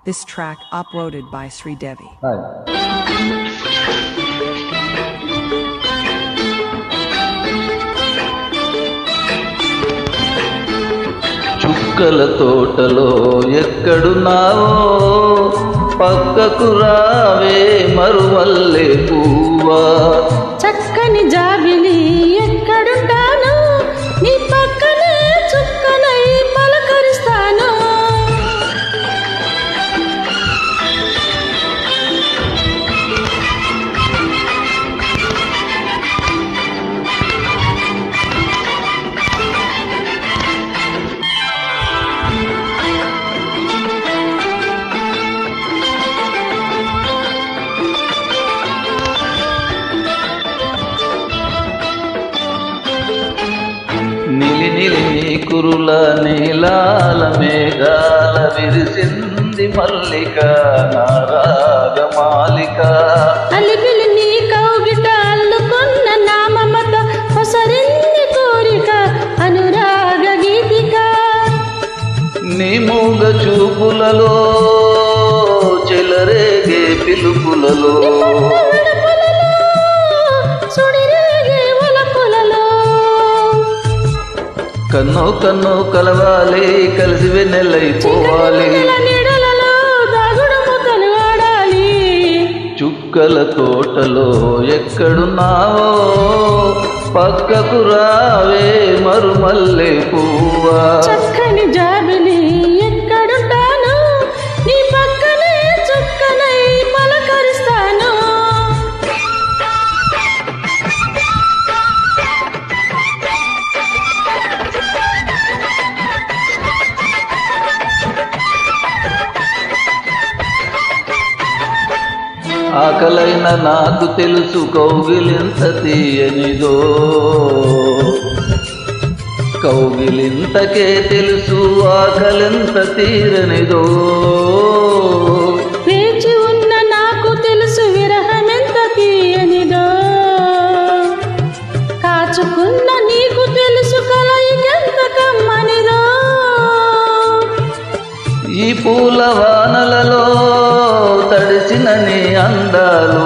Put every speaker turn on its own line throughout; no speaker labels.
This track uploaded by Sridevi.
చుక్కల తోటలో ఎక్కడున్నావో పక్కకు రావే మరువల్లే పువ్వా.
చక్కని జాబిలి ఎక్కడుంటాను నీ పక్కనే చుక్కనై పలకరిస్తాను.
నిలి నిలి కురుల నీలాల మేఘాల విరిసింది మల్లిక నారాగమాలిక.
అలిపిలి నీ కౌగిట అల్లుకున్న నామమత పొసరింది కోరిక అనురాగ గీతిక.
నీ మూగ చూపులలో చెలరేగే పిలుపులలో కన్నో కన్నో కలవాలి కలిసి వెన్నెలైపోవాలి. చుక్కల తోటలో ఎక్కడున్నావో పక్కకు రావే మరుమల్లె పువ్వా.
చక్కని జాబిలి ఎక్కడుంటాను నీ పక్కనే చుక్కనై పలకరిస్తాను.
ఆకలైన నాకు తెలుసు కౌగిలింత తీయనిదో కౌగిలింతకే తెలుసు ఆకలింత తీరనిదో.
వేచి ఉన్న నాకు తెలుసు విరహమెంత తీయనిదో కాచుకున్న నీకు తెలుసు కలయికెంత కమ్మనిదో.
ఈ పూల వానలలో తడిసిన నీ అందాలు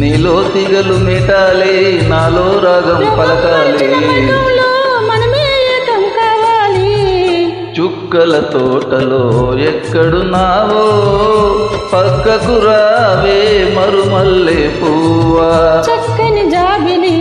నీలో తిగలు మెటాలి నాలో రాగం పలకాలి. చుక్కల తోటలో ఎక్కడున్నావో పక్కకు రావే మరుమల్లె పువ్వా.
చక్కని జాబిలి